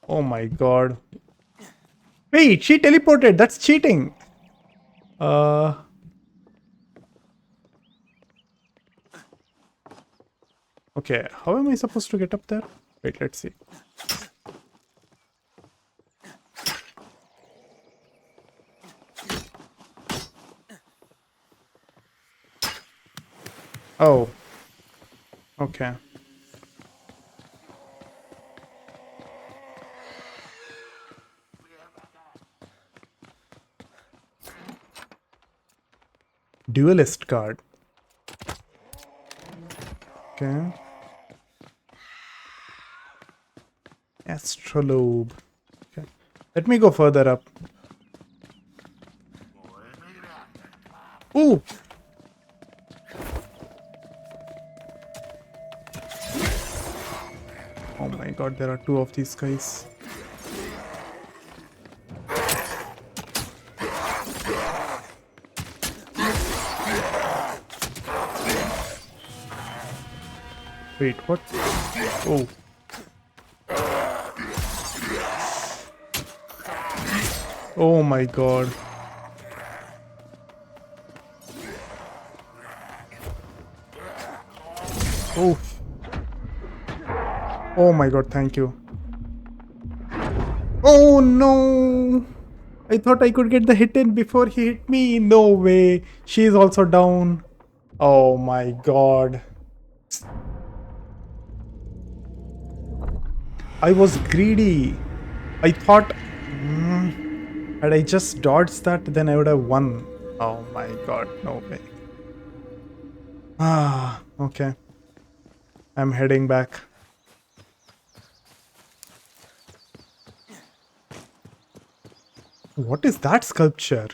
Oh my god. Wait, she teleported. That's cheating. Uh, okay. How am I supposed to get up there? Wait, let's see. Oh, okay. Duelist card. Okay. Astrolobe. Okay. Let me go further up. Ooh! Oh my god, there are two of these guys. Wait, what? Oh. Oh my god. Oh. Oh my god, thank you. Oh no! I thought I could get the hit in before he hit me. No way. She is also down. Oh my god. I was greedy. I thought had I just dodged that, then I would have won. Oh my god, no way. Ah, okay. I'm heading back. What is that sculpture?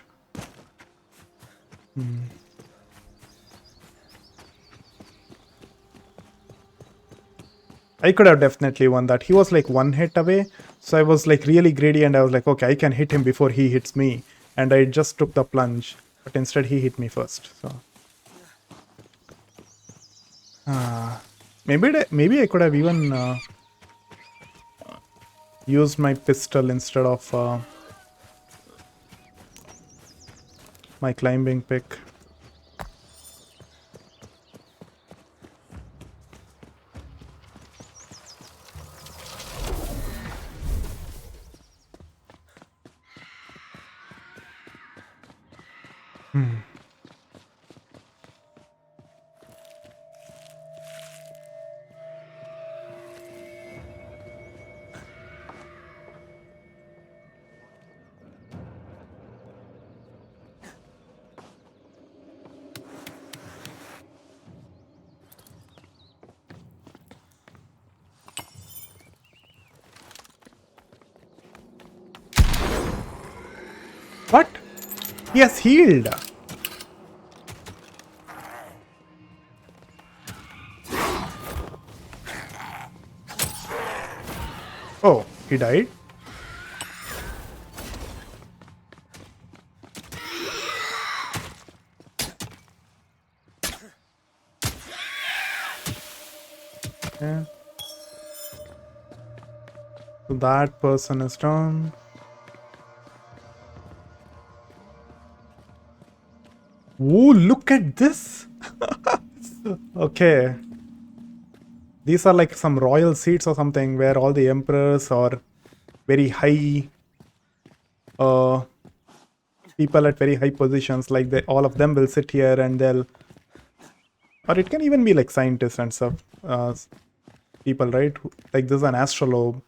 I could have definitely won that. He was like one hit away. So I was like really greedy and I was like, okay, I can hit him before he hits me. And I just took the plunge. But instead he hit me first. So maybe I could have even used my pistol instead of my climbing pick. What? He has healed. Oh, he died? Yeah. So that person is down. Oh, look at this. Okay. These are like some royal seats or something where all the emperors or very high people at very high positions, like all of them will sit here and they'll, or it can even be like scientists and stuff, people, right? Like this is an astrolobe.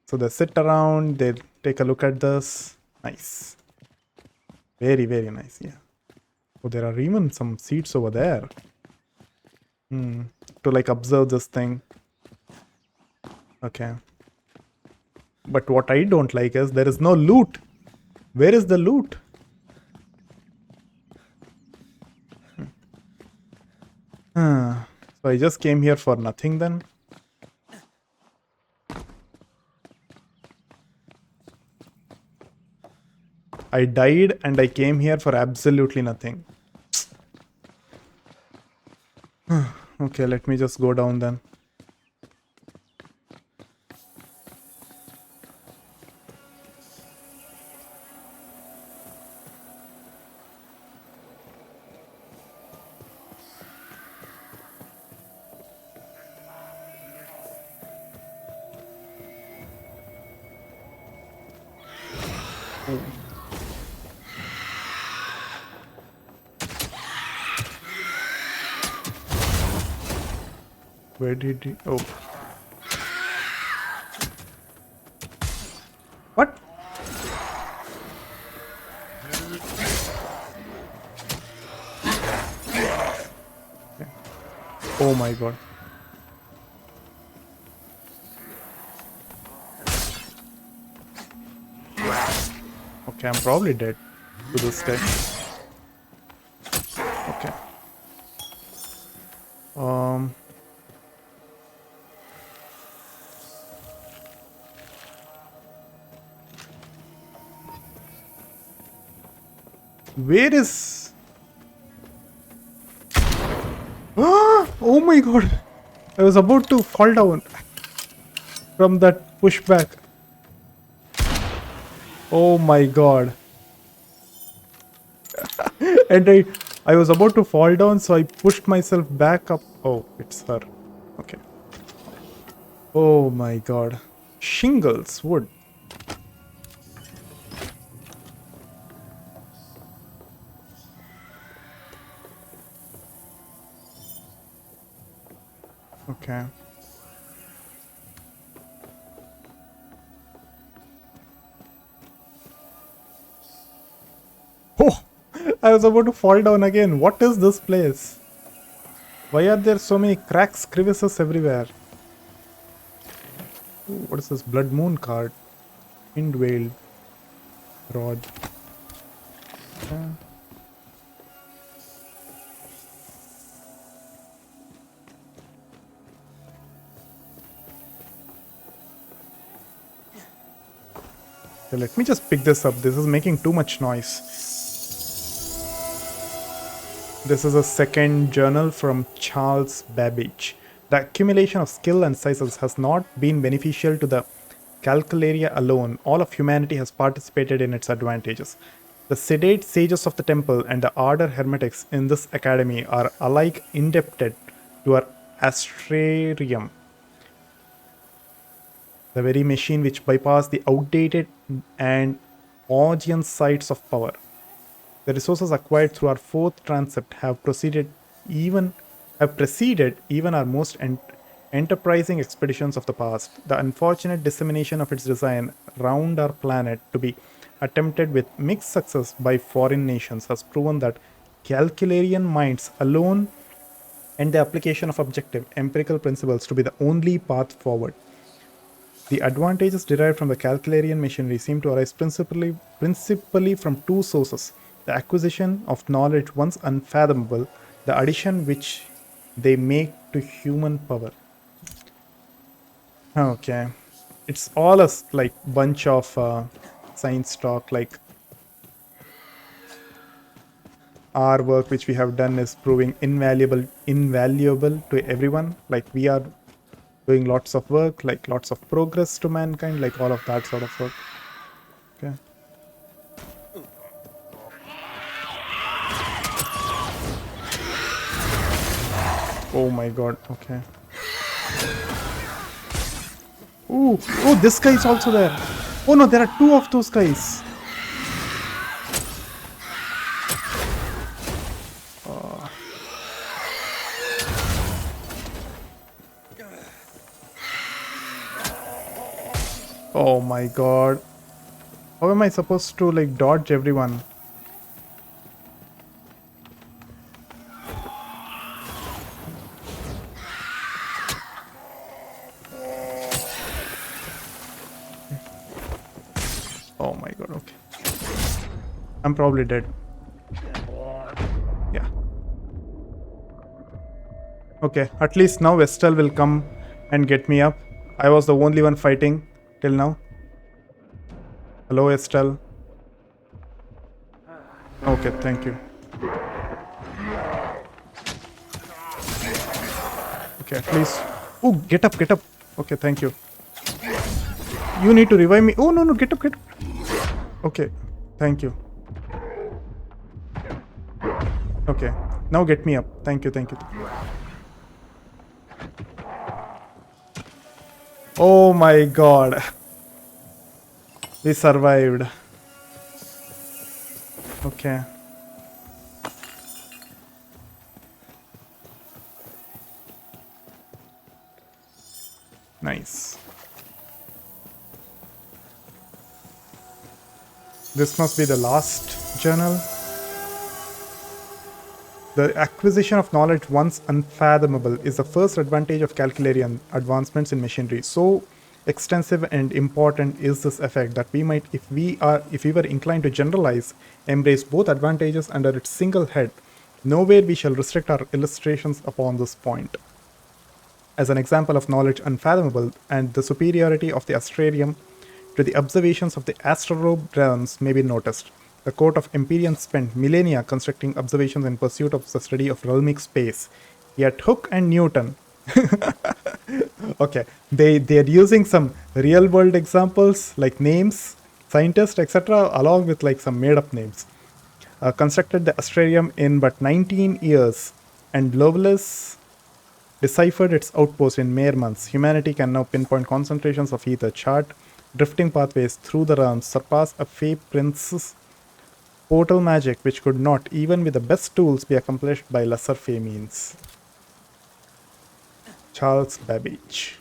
So they sit around, they take a look at this. Nice. Very, very nice. Yeah. Oh, there are even some seats over there. To like observe this thing. Okay. But what I don't like is there is no loot. Where is the loot? So I just came here for nothing then. I died and I came here for absolutely nothing. Okay, let me just go down then. Oh. Where did he? Oh. What? Okay. Oh my god. Okay, I'm probably dead to this guy. Okay. Um. Where is... Oh my god! I was about to fall down from that pushback. Oh my god. And I was about to fall down, so I pushed myself back up. Oh, it's her. Okay. Oh my god. Shingles, wood. Okay. Oh, I was about to fall down again. What is this place? Why are there so many cracks, crevices everywhere? Ooh, what is this? Blood Moon card. Wind Veiled Rod. Uh, okay, let me just pick this up. This is making too much noise. This is a second journal from Charles Babbage. The accumulation of skill and sizes has not been beneficial to the Calcularia alone. All of humanity has participated in its advantages. The sedate sages of the temple and the ardor hermetics in this academy are alike indebted to our astrarium, the very machine which bypassed the outdated and Augean sites of power. The resources acquired through our fourth transept have preceded even our most enterprising expeditions of the past. The unfortunate dissemination of its design round our planet to be attempted with mixed success by foreign nations has proven that Calcularian minds alone and the application of objective empirical principles to be the only path forward. The advantages derived from the Calcularian machinery seem to arise principally from two sources: the acquisition of knowledge once unfathomable, the addition which they make to human power. Okay. It's all a like bunch of science talk, like our work which we have done is proving invaluable to everyone. Like we are doing lots of work, like lots of progress to mankind, like all of that sort of work. Okay. Oh my god, okay. Ooh, oh, this guy is also there. Oh no, there are two of those guys. Oh my god. How am I supposed to like dodge everyone? Oh my god, okay. I'm probably dead. Yeah. Okay, at least now Estelle will come and get me up. I was the only one fighting till now. Hello, Estelle. Okay, thank you. Okay, at least... Oh, get up, get up. Okay, thank you. You need to revive me. Oh, no, no, get up, get up. Okay, thank you. Okay, now get me up. Thank you, thank you. Oh my god. We survived. Okay. Nice. This must be the last journal. The acquisition of knowledge once unfathomable is the first advantage of calcularian advancements in machinery. So extensive and important is this effect that we might, if we were inclined to generalize, embrace both advantages under its single head. Nowhere we shall restrict our illustrations upon this point. As an example of knowledge unfathomable and the superiority of the astrarium to the observations of the Astrolobe realms may be noticed. The court of Empyreans spent millennia constructing observations in pursuit of the study of realmic space. Yet Hooke and Newton, okay, they're using some real world examples like names, scientists, etc., along with like some made up names. Constructed the astrarium in but 19 years, and Lovelace deciphered its outpost in mere months. Humanity can now pinpoint concentrations of ether, chart drifting pathways through the realms, surpass a Fey prince's portal magic, which could not, even with the best tools, be accomplished by lesser Fey means. Charles Babbage.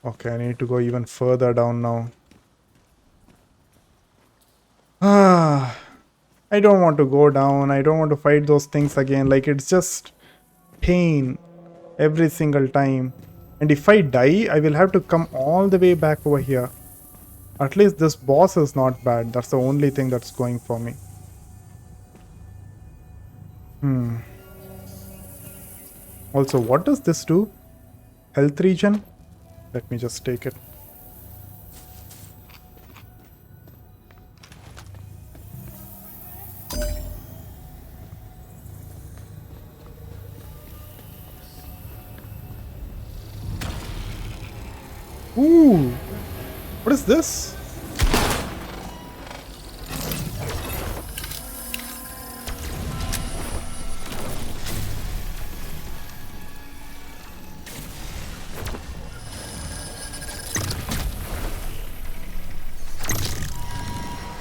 Okay, I need to go even further down now. I don't want to go down. I don't want to fight those things again. Like, it's just pain every single time. And if I die, I will have to come all the way back over here. At least this boss is not bad. That's the only thing that's going for me. Also, what does this do? Health regen? Let me just take it. Ooh! What is this?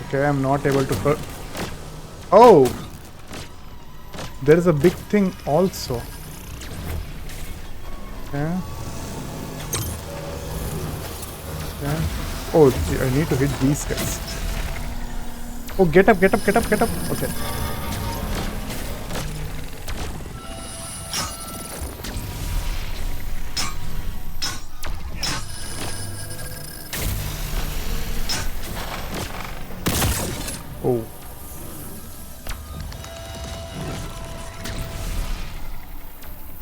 Okay, I'm not able to... Oh! There is a big thing also. Okay. Okay. Oh, I need to hit these guys. Oh, get up, get up, get up, get up. Okay. Oh.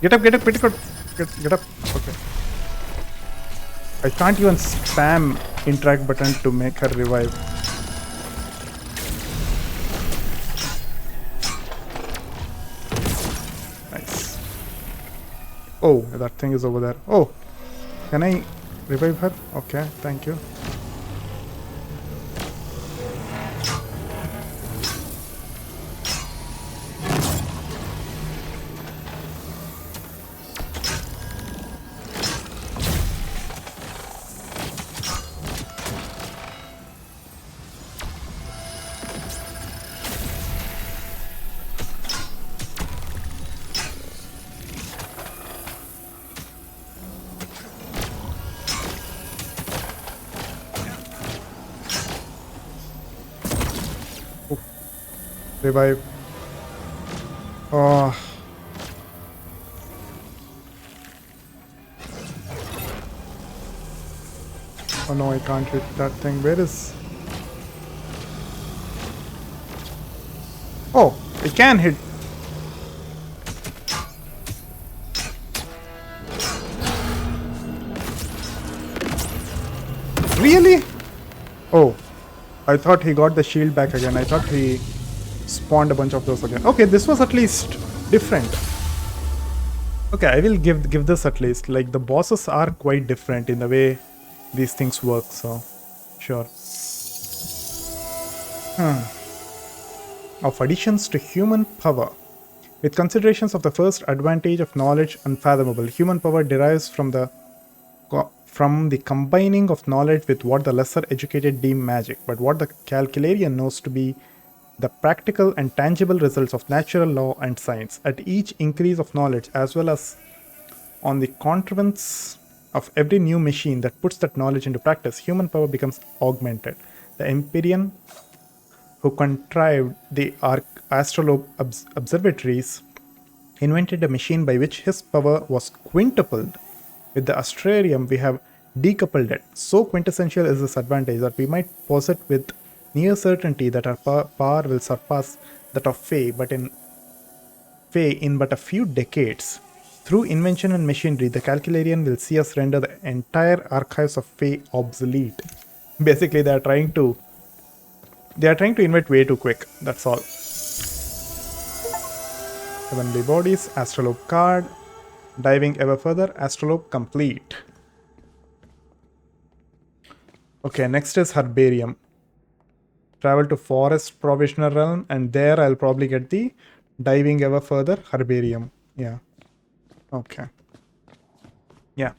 Get up, get up, get up, get up. Okay. I can't even spam interact button to make her revive. Nice. Oh, that thing is over there. Oh, can I revive her? Okay, thank you. Revive. Oh. Oh no, I can't hit that thing. Where is... Oh, I can hit. Really? Oh, I thought he got the shield back again. I thought he spawned a bunch of those again. Okay, this was at least different. Okay, I will give this at least. Like, the bosses are quite different in the way these things work, so sure. Of additions to human power. With considerations of the first advantage of knowledge unfathomable, human power derives from the from the combining of knowledge with what the lesser educated deem magic, but what the calcularian knows to be the practical and tangible results of natural law and science. At each increase of knowledge, as well as on the contrivance of every new machine that puts that knowledge into practice, human power becomes augmented. The Empyrean, who contrived the Astrolobe observatories, invented a machine by which his power was quintupled. With the Astrarium, we have decoupled it. So quintessential is this advantage that we might posit with near certainty that our power will surpass that of Fae in but a few decades. Through invention and machinery, the Calcularian will see us render the entire archives of Fae obsolete. Basically, they are trying to invent way too quick. That's all. Heavenly Bodies, Astrolobe card. Diving ever further, Astrolobe complete. Okay, next is Herbarium. Travel to Forest Provisional Realm, and there I'll probably get the Diving ever further Herbarium. Yeah. Okay. Yeah.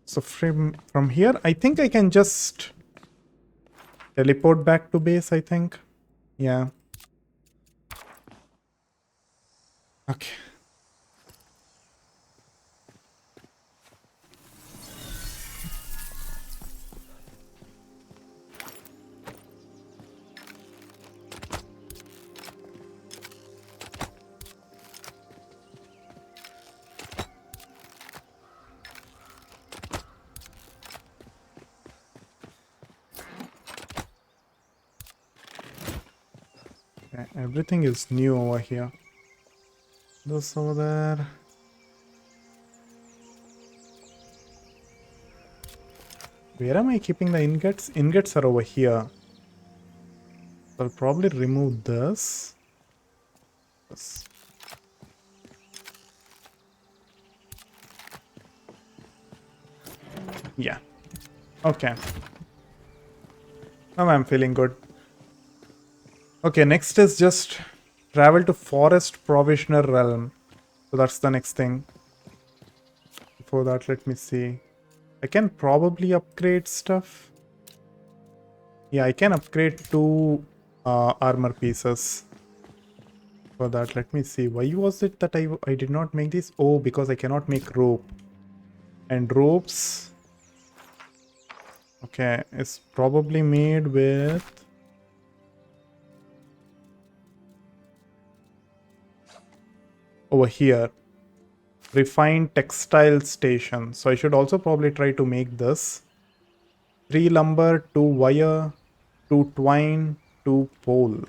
So from here, I think I can just teleport back to base, I think. Yeah. Okay. Everything is new over here. This over there. Where am I keeping the ingots? Ingots are over here. I'll probably remove this. Yeah. Okay. Now I'm feeling good. Okay, next is just travel to Forest Provisional Realm. So that's the next thing. Before that, let me see. I can probably upgrade stuff. Yeah, I can upgrade 2 armor pieces. For that, let me see. Why was it that I did not make this? Oh, because I cannot make rope. And ropes... Okay, it's probably made with... Over here. Refined textile station. So I should also probably try to make this. 3 lumber, 2 wire, 2 twine, 2 pole.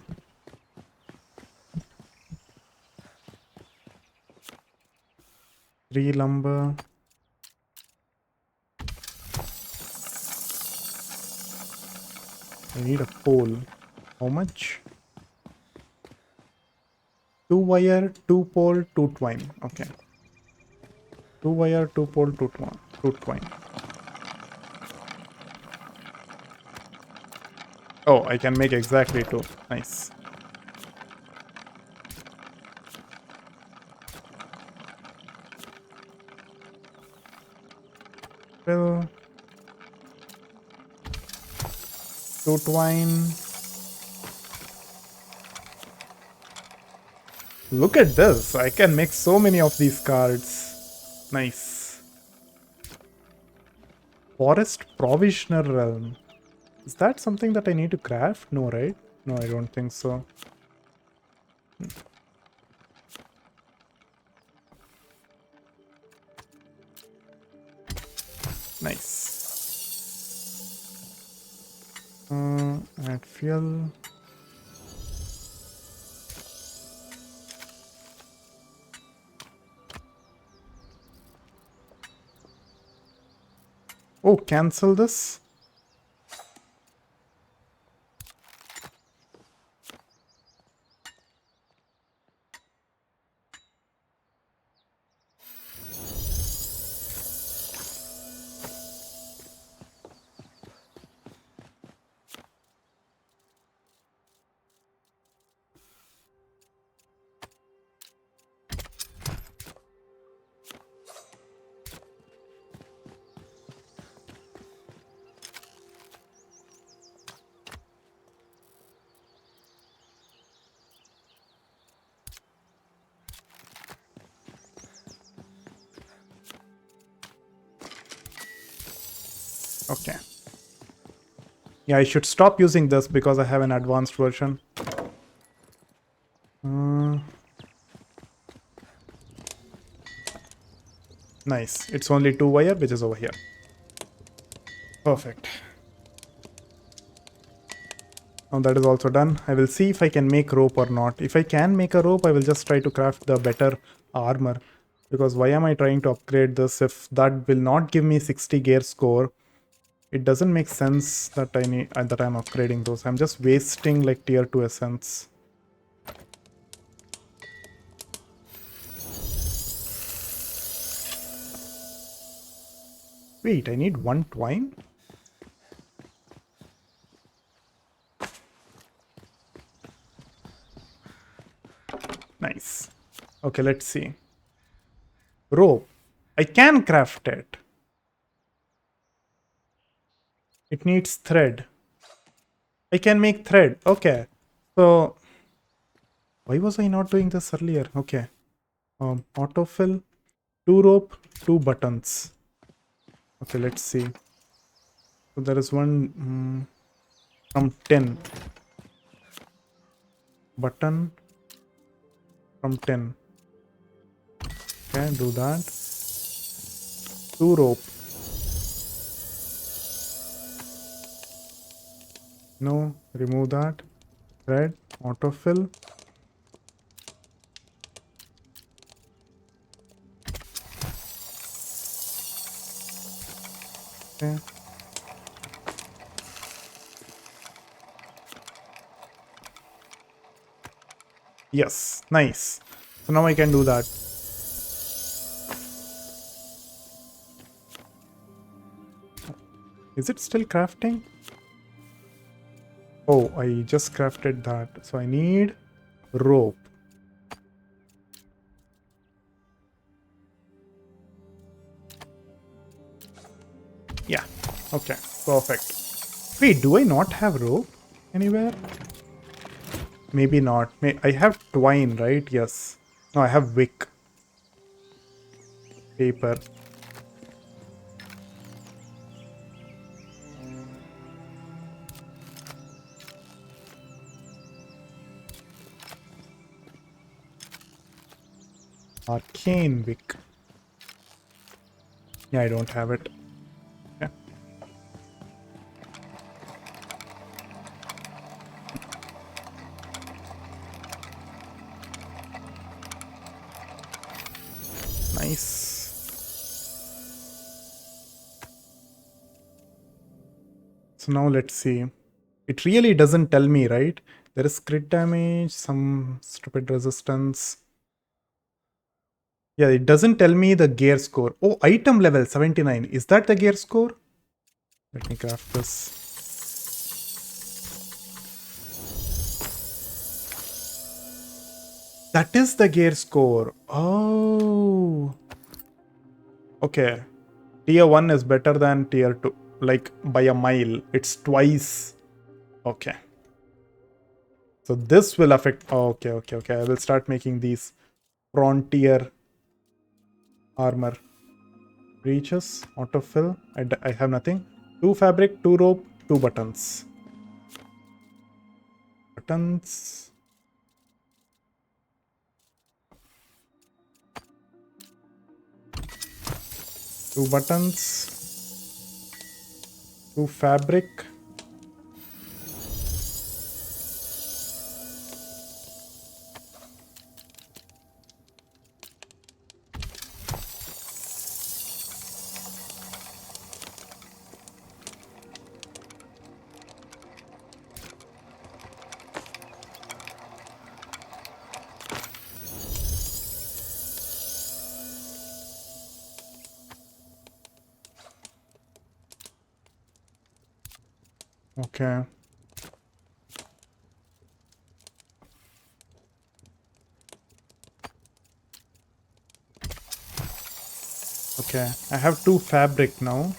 Three lumber. I need a pole. How much? 2 wire, 2 pole, 2 twine. Okay. 2 wire, 2 pole, 2 twine. 2 twine. Oh, I can make exactly 2. Nice. Well, 2 twine. Look at this. I can make so many of these cards. Nice. Forest Provisional Realm. Is that something that I need to craft? No, right? No, I don't think so. Nice. Add fuel. Oh, cancel this. Okay. Yeah, I should stop using this because I have an advanced version. Nice. It's only 2 wire, which is over here. Perfect. Now that is also done. I will see if I can make rope or not. If I can make a rope, I will just try to craft the better armor. Because why am I trying to upgrade this if that will not give me 60 gear score? It doesn't make sense that that I'm upgrading those. I'm just wasting like tier 2 essence. Wait, I need 1 twine? Nice. Okay, let's see. Rope. I can craft it. It needs thread. I can make thread. Okay. So, why was I not doing this earlier? Okay. Autofill. 2 rope, 2 buttons. Okay, let's see. So there is one from 10. Button from 10. Okay, do that. 2 rope. No, remove that. Thread, autofill. Okay. Yes, nice. So now I can do that. Is it still crafting? Oh, I just crafted that. So I need rope. Yeah, okay, perfect. Wait, do I not have rope anywhere? Maybe not. I have twine, right? Yes. No, I have wick. Paper. Arcane wick. Yeah, I don't have it. Yeah. Nice. So now let's see. It really doesn't tell me, right? There is crit damage, some stupid resistance. Yeah, it doesn't tell me the gear score. Oh, item level 79. Is that the gear score? Let me craft this. That is the gear score. Oh. Okay. Tier 1 is better than tier 2. Like by a mile. It's twice. Okay. So this will affect. Oh, okay. I will start making these frontier armor. Breeches, autofill. I have nothing. 2 fabric, 2 rope, 2 buttons. Buttons. 2 buttons. 2 fabric. Okay. Okay. I have 2 fabric now.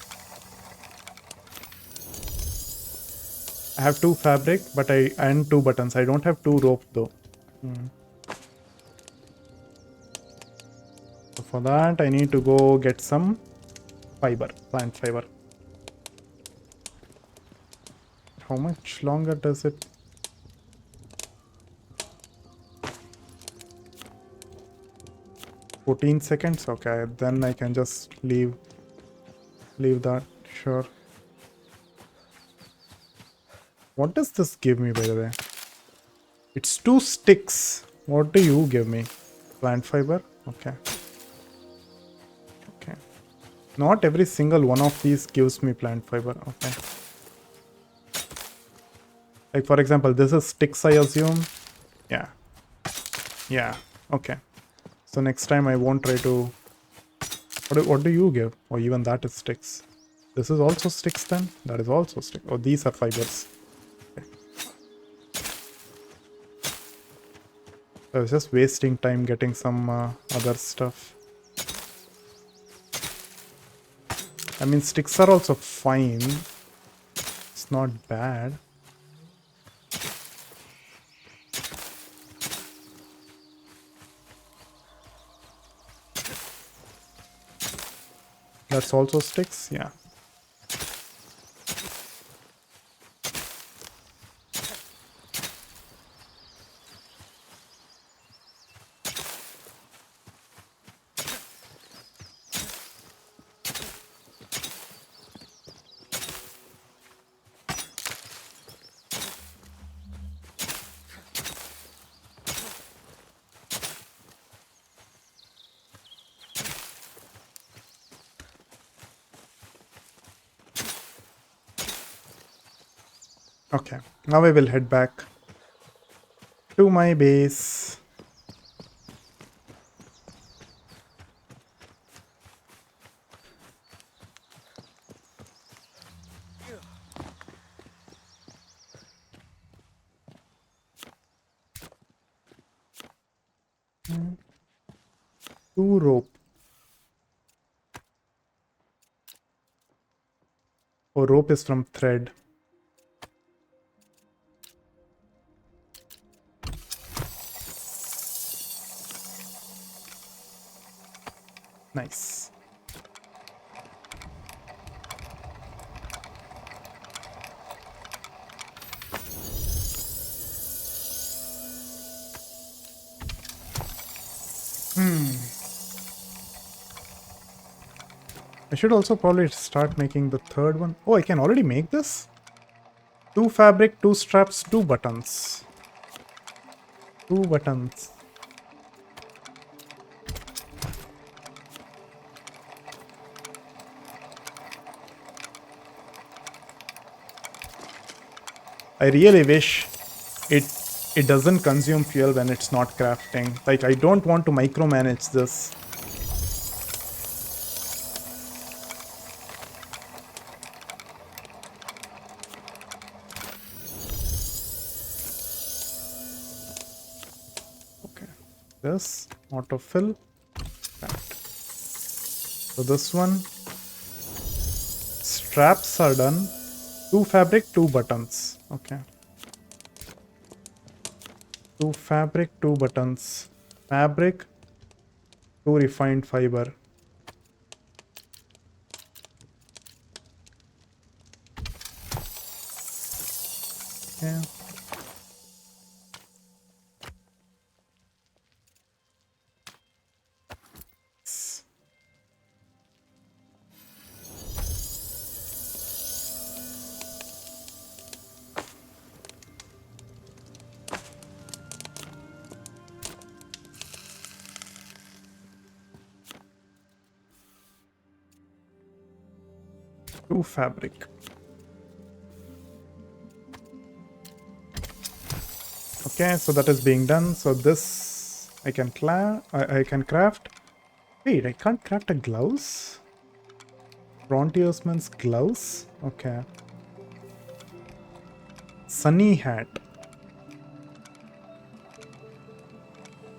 I have 2 fabric, but and 2 buttons. I don't have 2 rope though. So for that, I need to go get some fiber, plant fiber. How much longer does it? $14 seconds. Okay, then I can just leave that. Sure. What does this give me, by the way? It's 2 sticks. What do you give me? Plant fiber? Okay. Okay. Not every single one of these gives me plant fiber. Okay. Like, for example, this is sticks, I assume. Yeah. Yeah. Okay. So next time I won't try to... What do you give? Or even that is sticks. This is also sticks then? That is also sticks. Oh, these are fibers. Okay. I was just wasting time getting some other stuff. I mean, sticks are also fine. It's not bad. That's also sticks, yeah. Okay, now I will head back to my base. Two rope. Oh, rope is from thread. Nice. I should also probably start making the third one. Oh, I can already make this? 2 fabric, 2 straps, 2 buttons. 2 buttons. I really wish it doesn't consume fuel when it's not crafting. Like, I don't want to micromanage this. Okay. This autofill. Right. So this one. Straps are done. 2 fabric, 2 buttons. Okay. 2 fabric, 2 buttons. Fabric, 2 refined fiber. Yeah. Two fabric. Okay, so that is being done. So this I can I can craft. Wait, I can't craft a gloves? Frontiersman's gloves? Okay. Sunny hat.